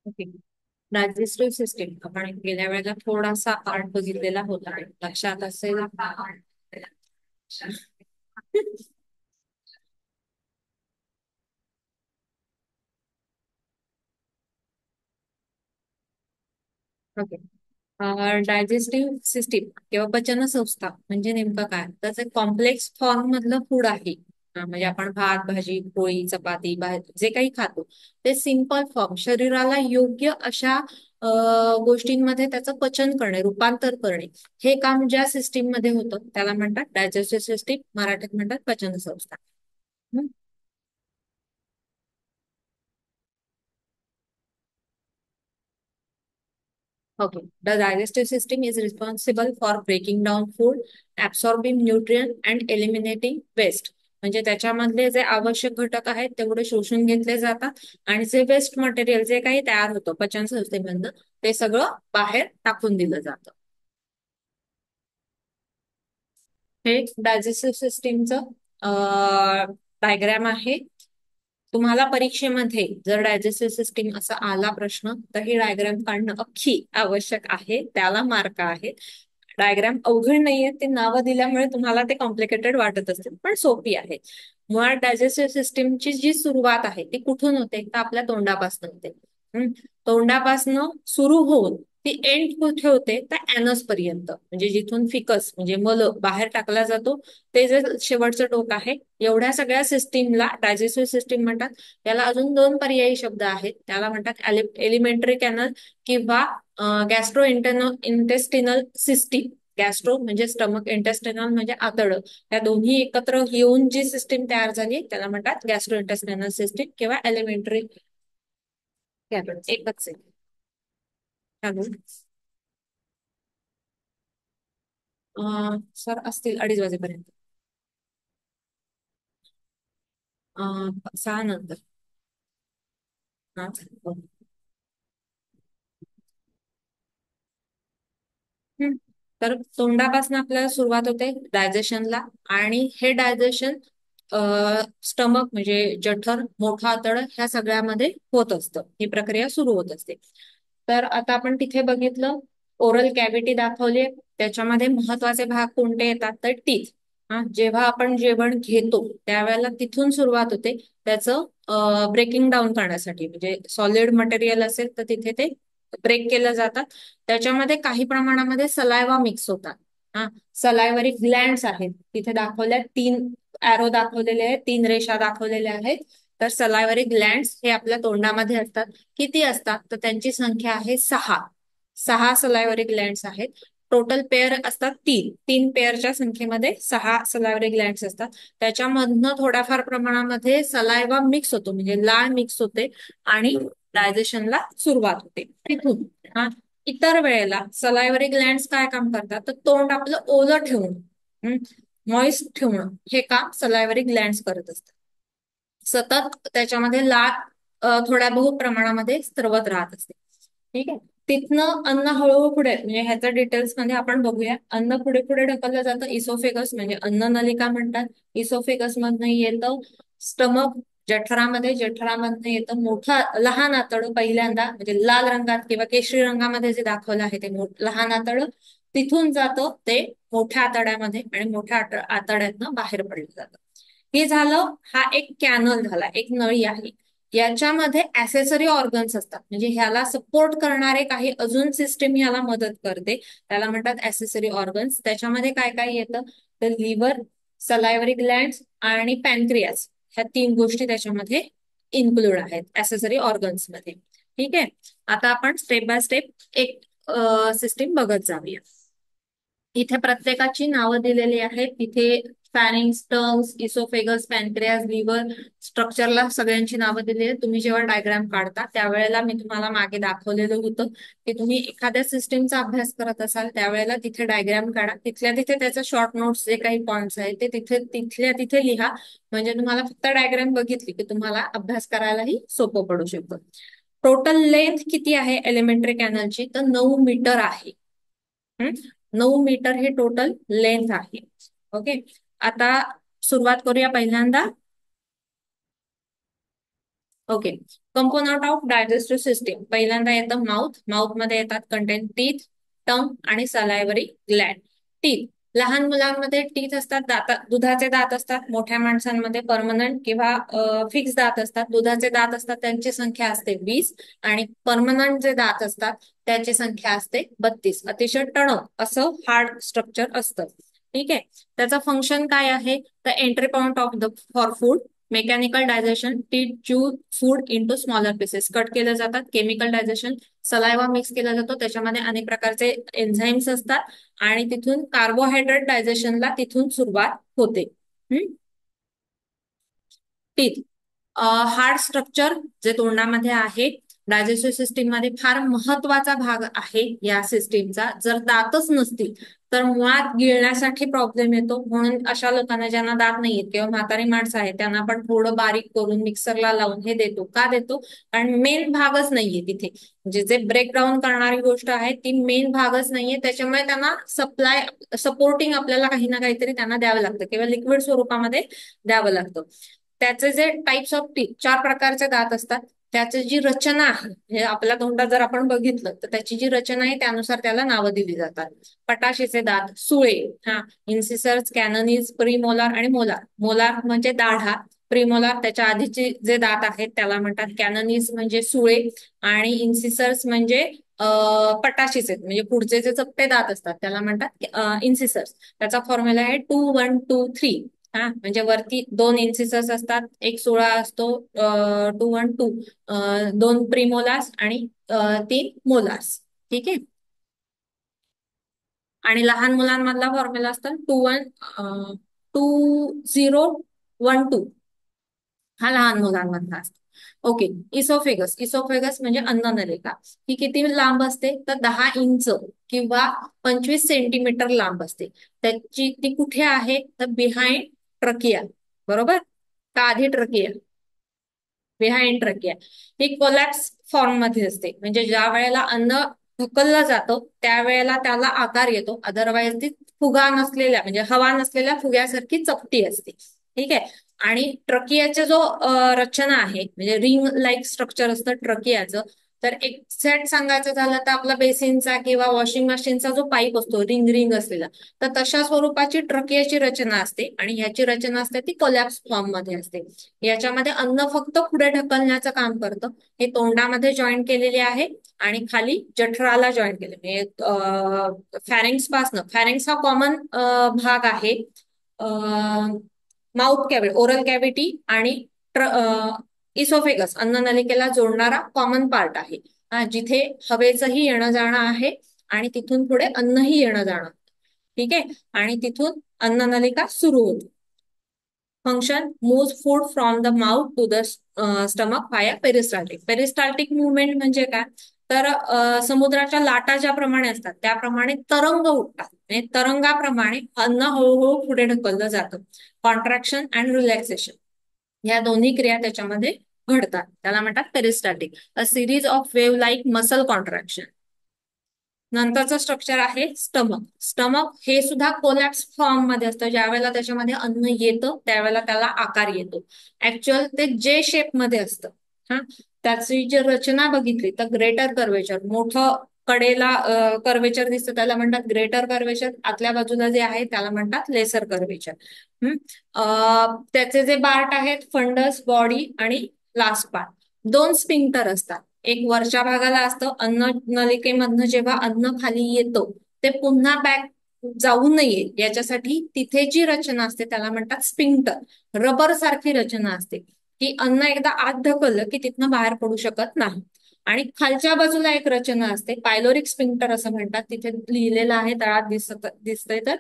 Okay. Digestive system आपण गेल्या वेळेला थोडासा पार्ट बघितलेला होता, लक्षात असेल. ओके. डायजेस्टिव्ह सिस्टीम किंवा पचन संस्था म्हणजे नेमकं काय, त्याचं कॉम्प्लेक्स फॉर्म मधलं फूड आहे. म्हणजे आपण भात भाजी पोळी चपाती जे काही खातो ते सिंपल फॉर्म शरीराला योग्य अशा गोष्टींमध्ये त्याचं पचन करणे, रूपांतर करणे, हे काम ज्या सिस्टीम मध्ये होतं त्याला म्हणतात डायजेस्टिव्ह सिस्टीम, मराठीत म्हणतात पचन संस्था. Okay. The digestive system is responsible for breaking down food, absorbing nutrient and eliminating waste. म्हणजे त्याच्यामधले जे आवश्यक घटक आहेत तेवढे शोषून घेतले जातात आणि जे वेस्ट मटेरियल जे काही तयार होतं पचन संस्थेमधनं ते सगळं बाहेर टाकून दिलं जातं. हे डायजेस्टिव्ह सिस्टीमचं डायग्राम आहे. तुम्हाला परीक्षेमध्ये जर डायजेस्टिव्ह सिस्टीम असा आला प्रश्न तर ही डायग्राम काढणं अख्खी आवश्यक आहे, त्याला मार्क आहे. डायग्राम अवघड नाहीये, ते नावं दिल्यामुळे तुम्हाला ते कॉम्प्लिकेटेड वाटत असतील पण सोपी आहे. मुळात डायजेस्टिव्ह सिस्टीमची जी सुरुवात आहे ती कुठून होते तर आपल्या तोंडापासून होते. तोंडापासनं सुरू होऊन ती एंड कुठे होते तर अॅनस पर्यंत, म्हणजे जिथून फिकस म्हणजे मल बाहेर टाकला जातो ते जे शेवटचं टोक आहे. एवढ्या सगळ्या सिस्टीमला डायजेस्टिव्ह सिस्टीम म्हणतात. याला अजून दोन पर्यायी शब्द आहेत, त्याला म्हणतात एलिमेंटरी कॅनल किंवा गॅस्ट्रो इंटेस्टिनल सिस्टीम. गॅस्ट्रो म्हणजे स्टमक, इंटेस्टिनल म्हणजे आतड, या दोन्ही एकत्र येऊन जी सिस्टीम तयार झाली त्याला म्हणतात गॅस्ट्रो इंटेस्टिनल सिस्टीम किंवा एलिमेंटरी कॅनल. एकच आहे. चालू सर असतील 2:30 वाजेपर्यंत. 6 नंतर. हा, चालेल. हम्म. तर तोंडापासून आपल्याला सुरुवात होते डायजेशनला, आणि हे डायजेशन स्टमक म्हणजे जठर, मोठं आतड ह्या सगळ्यामध्ये होत असतं, ही प्रक्रिया सुरू होत असते. तर आता आपण तिथे बघितलं, ओरल कॅव्हिटी दाखवली, त्याच्यामध्ये महत्वाचे भाग कोणते येतात तर टीथ. हा, जेव्हा आपण जेवण घेतो त्यावेळेला तिथून सुरुवात होते त्याचं ब्रेकिंग डाऊन करण्यासाठी, म्हणजे सॉलिड मटेरियल असेल तर तिथे ते ब्रेक केलं जातात. त्याच्यामध्ये काही प्रमाणामध्ये सलायवा मिक्स होतात. हा, सलायवरी ग्लँड्स आहेत तिथे दाखवल्या, 3 एरो दाखवलेले आहेत, 3 रेषा दाखवलेल्या आहेत. तर सलायवरी ग्लँड्स हे आपल्या तोंडामध्ये असतात. किती असतात तर त्यांची संख्या आहे 6. 6 सलायवरी ग्लँड्स आहेत. टोटल पेअर असतात 3. 3 पेअरच्या संख्येमध्ये 6 सलायवरी ग्लँड्स असतात. त्याच्यामधनं थोड्याफार प्रमाणामध्ये सलायवा मिक्स होतो, म्हणजे लाळ मिक्स होते आणि डायजेशनला सुरुवात होते तिथून. हा, इतर वेळेला सलायवरी ग्लँड्स काय काम करतात तर तोंड आपलं ओलं ठेवून, मॉइस्ट ठेवणं, हे काम सलायवरी ग्लँड्स करत असतात. सतत त्याच्यामध्ये लाळ थोड्या बहुत प्रमाणामध्ये स्त्रवत राहत असते. ठीक आहे. तिथनं अन्न हळूहळू पुढे, म्हणजे ह्याच्या डिटेल्स मध्ये आपण बघूया. अन्न पुढे पुढे ढकललं जातं इसोफेगस, म्हणजे अन्न नलिका म्हणतात. इसोफेगस मधनं येतं स्टमक, जठरामध्ये, जठरामधनं येतं मोठं लहान आतड पहिल्यांदा, म्हणजे लाल रंगात किंवा केशरी रंगामध्ये जे दाखवलं आहे ते लहान आतड. तिथून जातं ते मोठ्या आतड्यामध्ये आणि मोठ्या आतड्यातनं बाहेर पडलं जातं. हे झालं, हा एक कॅनल झाला, एक नळी आहे. याच्यामध्ये ऍसेसरी ऑर्गन्स असतात, म्हणजे ह्याला सपोर्ट करणारे काही अजून सिस्टीम ह्याला मदत करते, त्याला म्हणतात ऍसेसरी ऑर्गन्स. त्याच्यामध्ये काय काय येतं तर लिव्हर, सलायवरी ग्लँड्स आणि पॅनक्रियास, ह्या 3 गोष्टी त्याच्यामध्ये इन्क्लूड आहेत ऍसेसरी ऑर्गन्स मध्ये. ठीक आहे. आता आपण स्टेप बाय स्टेप एक सिस्टीम बघत जाऊया. इथे प्रत्येकाची नावं दिलेली आहेत. तिथे फॅरिंग्स, टंग्स, इसोफेगस, पॅनक्रियास, लिव्हर, स्ट्रक्चरला सगळ्यांची नावं दिलेली आहेत. तुम्ही जेव्हा डायग्राम काढता त्यावेळेला मी तुम्हाला मागे दाखवलेलं होतं की तुम्ही एखाद्या सिस्टीमचा अभ्यास करत असाल त्यावेळेला तिथे डायग्राम काढा, तिथल्या तिथे त्याचं शॉर्ट नोट्स जे काही पॉइंट्स आहेत ते तिथे तिथल्या तिथे लिहा. म्हणजे तुम्हाला फक्त डायग्राम बघितली की तुम्हाला अभ्यास करायलाही सोपं पडू शकतं. टोटल लेंथ किती आहे एलिमेंटरी कॅनलची तर 9 मीटर आहे. 9 मीटर हे टोटल लेंथ आहे. ओके. आता सुरुवात करूया पहिल्यांदा okay. Component of digestive system पहिल्यांदा येतं माउथ. माउथ मध्ये येतात कंटेंट टीथ, टंग आणि सलायवरी ग्लॅड. टीथ, लहान मुलांमध्ये टीथ असतात, दुधाचे दात असतात. मोठ्या माणसांमध्ये परमनंट किंवा फिक्स दात असतात. दुधाचे दात असतात त्यांची संख्या असते 20 आणि परमनंट जे दात असतात त्याची संख्या असते 32. अतिशय टणक असं हार्ड स्ट्रक्चर असतं. ठीक आहे. त्याचं फंक्शन काय आहे? The entry point of the for food, mechanical digestion, teeth chew food into smaller pieces, cut केले जातात. केमिकल डायजेशन, सलायवा मिक्स केला जातो, त्याच्यामध्ये अनेक प्रकारचे एन्झाईम्स असतात आणि तिथून कार्बोहायड्रेट डायजेशनला तिथून सुरुवात होते. टीथ, हार्ड स्ट्रक्चर जे तोंडामध्ये आहे. डायजेस्टिव्ह सिस्टीम मध्ये फार महत्वाचा भाग आहे या सिस्टीमचा. जर दातच नसतील तर मुळात गिळण्यासाठी प्रॉब्लेम येतो. म्हणून अशा लोकांना ज्यांना दात नाहीयेत किंवा म्हातारी माणसं आहेत त्यांना पण थोडं बारीक करून मिक्सरला लावून हे देतो. का देतो? कारण मेन भागच नाहीये तिथे. म्हणजे जे ब्रेकडाऊन करणारी गोष्ट आहे ती मेन भागच नाहीये. त्याच्यामुळे त्यांना सपोर्टिंग आपल्याला काही ना काहीतरी त्यांना द्यावं लागतं किंवा लिक्विड स्वरूपामध्ये द्यावं लागतं. त्याचे जे टाइप्स ऑफ टीथ, 4 प्रकारचे दात असतात. त्याची जी रचना आहे, हे आपल्या तोंडात जर आपण बघितलं तर त्याची जी रचना आहे त्यानुसार त्याला नावं दिली जातात. पटाशीचे दात, सुळे, हा, इन्सिसर्स, कॅननीज, प्रीमोलार आणि मोलार. मोलार म्हणजे दाढा, प्रीमोलार त्याच्या आधीचे जे दात आहेत त्याला म्हणतात. कॅननीज म्हणजे सुळे आणि इन्सिसर्स म्हणजे पटाशीचे म्हणजे पुढचे जे चपटे दात असतात त्याला म्हणतात इन्सिसर्स. त्याचा फॉर्म्युला आहे 2 1 2 3. हा, म्हणजे वरती 2 इन्सिसर्स असतात, एक सुळा असतो, 2 1 2, 2 प्रीमोलार्स आणि 3 मोलार्स. ठीक आहे. आणि लहान मुलांमधला फॉर्म्युला असतो 2 0 1 2. हा लहान मुलांमधला असतो. ओके. इसोफेगस, इसोफेगस म्हणजे अन्ननलिका. ही किती लांब असते? तर 10 इंच किंवा 25 सेंटीमीटर लांब असते. ती कुठे आहे? तर बिहाइंड ट्रकिया. बरोबर का? आधी ट्रकिया, बिहाइंड ट्रकिया. ही कोलॅप्स फॉर्म मध्ये असते. म्हणजे ज्या वेळेला अन्न ढकललं जातं त्यावेळेला त्याला आकार येतो. अदरवाईज ती फुगा नसलेल्या म्हणजे हवा नसलेल्या फुग्यासारखी चपटी असते. ठीक आहे. आणि ट्रकियाचा जो रचना आहे म्हणजे रिंग लाईक स्ट्रक्चर असतं ट्रकियाचं. तर एक सेट सांगायचं झालं तर आपला बेसिनचा किंवा वॉशिंग मशीनचा जो पाईप असतो रिंग रिंग असलेला, तर तशा स्वरूपाची ट्रकियाची रचना असते आणि ह्याची रचना असते ती कोलॅप्स फॉर्म मध्ये असते. याच्यामध्ये अन्न फक्त पुढे ढकलण्याचं काम करतं. हे तोंडामध्ये जॉईन केलेले आहे आणि खाली जठराला जॉईन केले म्हणजे फॅरेंक्स पासनं. फॅरेंक्स हा कॉमन भाग आहे माउथ कॅव्हिटी, ओरल कॅव्हिटी आणि इसोफेगस अन्ननलिकेला जोडणारा कॉमन पार्ट आहे. जिथे हवेचंही येणं जाणं आहे आणि तिथून पुढे अन्नही येणं जाणं. ठीक आहे. आणि तिथून अन्ननलिका सुरू होते. Function, move food from the mouth to the stomach via peristaltic. Peristaltic movement म्हणजे काय? तर समुद्राच्या लाटा ज्याप्रमाणे असतात त्याप्रमाणे तरंग उठतात. म्हणजे तरंगाप्रमाणे अन्न हळूहळू पुढे ढकललं जातं. कॉन्ट्रॅक्शन अँड रिलॅक्सेशन या दोन्ही क्रिया त्याच्यामध्ये घडतात. त्याला म्हणतात peristaltic. A series of wave like muscle contraction. नंतरचं स्ट्रक्चर आहे स्टमक. स्टमक हे सुद्धा कोलॅप्स फॉर्म मध्ये असतं. ज्या वेळेला त्याच्यामध्ये अन्न येतं त्यावेळेला त्याला आकार येतो. ऍक्च्युअल ते जे शेप मध्ये असतं. हा, त्याची जी रचना बघितली तर ग्रेटर कर्वेचर, मोठं कडेला कर्वेचर दिसतं त्याला म्हणतात ग्रेटर कर्वेचर. आतल्या बाजूला जे आहे त्याला म्हणतात लेसर कर्वेचर. त्याचे जे पार्ट आहेत फंडस, बॉडी आणि लास्ट पार्ट. 2 स्पिंक्टर असतात. एक वरच्या भागाला असतं. अन्न नलिकेमधनं जेव्हा अन्न खाली येतं ते पुन्हा बॅक जाऊ नये याच्यासाठी तिथे जी रचना असते त्याला म्हणतात स्पिंक्टर. रबर सारखी रचना असते की अन्न एकदा आत ढकललं की तिथनं बाहेर पडू शकत नाही. आणि खालच्या बाजूला एक रचना असते पायलोरिक स्पिंक्टर असं म्हणतात. तिथे लिहिलेलं आहे तळात दिसतंय तर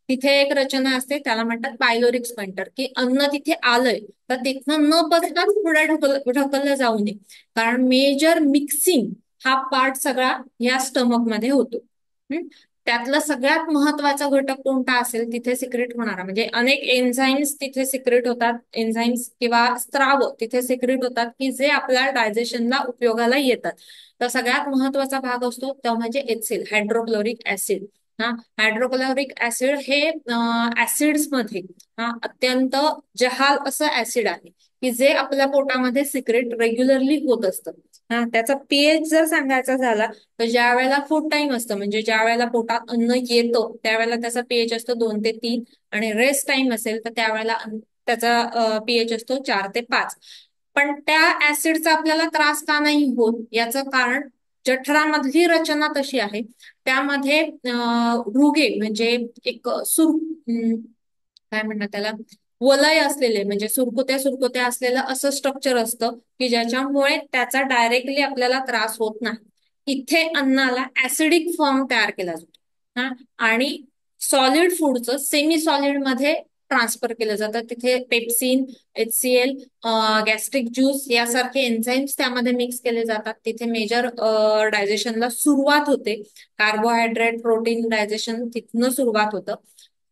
तिथे एक रचना असते त्याला म्हणतात पायलोरिक स्पिंक्टर. की अन्न तिथे आलंय तर तिथनं न बसता पुढे ढकललं जाऊ नये. कारण मेजर मिक्सिंग हा पार्ट सगळा या स्टमक मध्ये होतो. त्यातला सगळ्यात महत्वाचा घटक कोणता असेल तिथे सिक्रेट होणारा म्हणजे अनेक एन्झाईम्स तिथे सिक्रेट होतात. एन्झाईम्स किंवा स्त्राव तिथे सिक्रेट होतात की जे आपल्या डायजेशनला उपयोगाला येतात. तर सगळ्यात महत्वाचा भाग असतो तो म्हणजे HCl, हायड्रोक्लोरिक ऍसिड. हा, हायड्रोक्लोरिक ऍसिड हे ऍसिड्स मध्ये अत्यंत जहाल असं ऍसिड आहे की जे आपल्या पोटामध्ये सिक्रेट रेग्युलरली होत असतं. हा, त्याचा पीएच जर सांगायचा झाला तर ज्या वेळेला फूड टाइम असतं, म्हणजे ज्या वेळेला पोटात अन्न येतं त्यावेळेला त्याचा पीएच असतो 2 ते 3, आणि रेस्ट टाइम असेल तर त्यावेळेला त्याचा पीएच असतो 4 ते 5. पण त्या ऍसिडचा आपल्याला त्रास का नाही होत याचं कारण जठरामधली रचना तशी आहे. त्यामध्ये रुगे म्हणजे एक काय म्हणतात त्याला, वलय असलेले म्हणजे सुरकुत्या सुरकुत्या असलेलं असं स्ट्रक्चर असतं की ज्याच्यामुळे त्याचा डायरेक्टली आपल्याला त्रास होत नाही. इथे अन्नाला ऍसिडिक फॉर्म तयार केला जातो. हा, आणि सॉलिड फूडचं सेमी सॉलिड मध्ये ट्रान्सफर केलं जातं. तिथे पेप्सिन, HCl, गॅस्ट्रिक ज्यूस यासारखे एन्झाईम्स त्यामध्ये मिक्स केले जातात. तिथे मेजर डायजेशनला सुरुवात होते. कार्बोहायड्रेट प्रोटीन डायजेशन तिथनं सुरुवात होतं.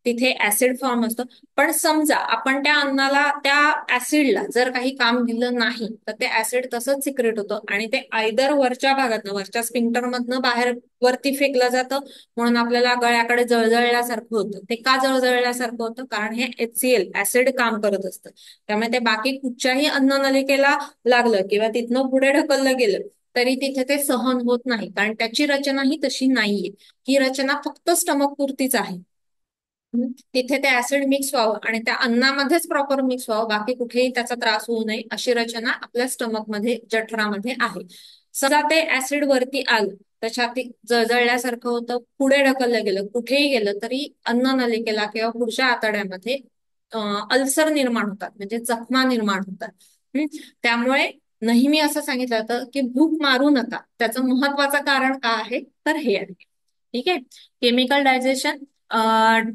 तिथे ऍसिड फॉर्म असतो. पण समजा आपण त्या अन्नाला, त्या ऍसिडला जर काही काम दिलं नाही तर ते ऍसिड तसंच सिक्रेट होतं आणि ते आयदर वरच्या भागातनं, वरच्या स्पिंक्टर मधनं बाहेर वरती फेकलं जातं. म्हणून आपल्याला गळ्याकडे जळजळल्यासारखं होतं. ते का जळजळल्यासारखं होतं? कारण हे HCl ऍसिड काम करत असतं. त्यामुळे ते बाकी कुठच्याही अन्ननलिकेला लागलं किंवा तिथनं पुढे ढकललं गेलं तरी तिथे ते सहन होत नाही, कारण त्याची रचना ही तशी नाहीये. ही रचना फक्त स्टमक पुरतीच आहे. तिथे ते ऍसिड मिक्स व्हावं आणि त्या अन्नामध्येच प्रॉपर मिक्स व्हावं, बाकी कुठेही त्याचा त्रास होऊ नये अशी रचना आपल्या स्टमक मध्ये, जठरामध्ये आहे. समजा ते ऍसिड वरती आलं तर छाती जळजळल्यासारखं होतं, पुढे ढकललं गेलं, कुठेही गेलं तरी अन्न नलिकेला किंवा पुढच्या आतड्यामध्ये अल्सर निर्माण होतात, म्हणजे जखमा निर्माण होतात. त्यामुळे नेहमी असं सांगितलं जातं की भूक मारू नका. त्याचं महत्वाचं कारण काय आहे तर हे आहे. ठीक आहे. Chemical digestion,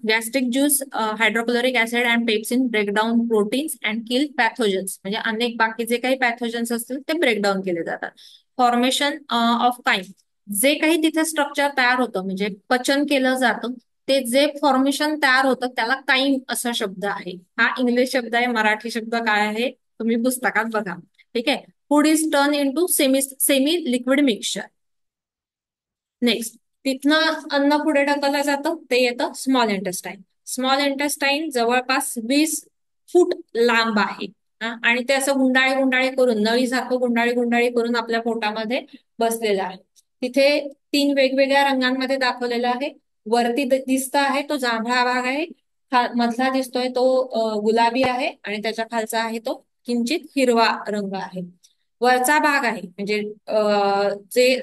gastric juice, hydrochloric acid and pepsin break down proteins and kill pathogens, म्हणजे अनेक बाकी जे काही पॅथोजन्स असतील ते ब्रेकडाऊन केले जातात. फॉर्मेशन ऑफ काइम, जे काही तिथे स्ट्रक्चर तयार होतं म्हणजे पचन केलं जातं, ते जे फॉर्मेशन तयार होतं त्याला काइम असा शब्द आहे. हा इंग्लिश शब्द आहे. मराठी शब्द काय आहे तुम्ही पुस्तकात बघा. ठीक आहे. Food is turn in to semi semi liquid mixture. Next, तिथनं अन्न पुढे ढकललं जातं, ते येतं स्मॉल इंटेस्टाईन. स्मॉल इंटेस्टाईन जवळपास 20 फूट लांब आहे. आणि ते असं गुंडाळी गुंडाळी करून, नळीसारखं गुंडाळी गुंडाळी करून आपल्या पोटामध्ये बसलेलं आहे. तिथे 3 वेगवेगळ्या रंगांमध्ये दाखवलेलं आहे. वरती दिसत आहे तो जांभळा भाग आहे, मधला दिसतोय तो गुलाबी आहे, आणि त्याच्या खालचा आहे तो किंचित हिरवा रंग आहे. वरचा भाग आहे म्हणजे जे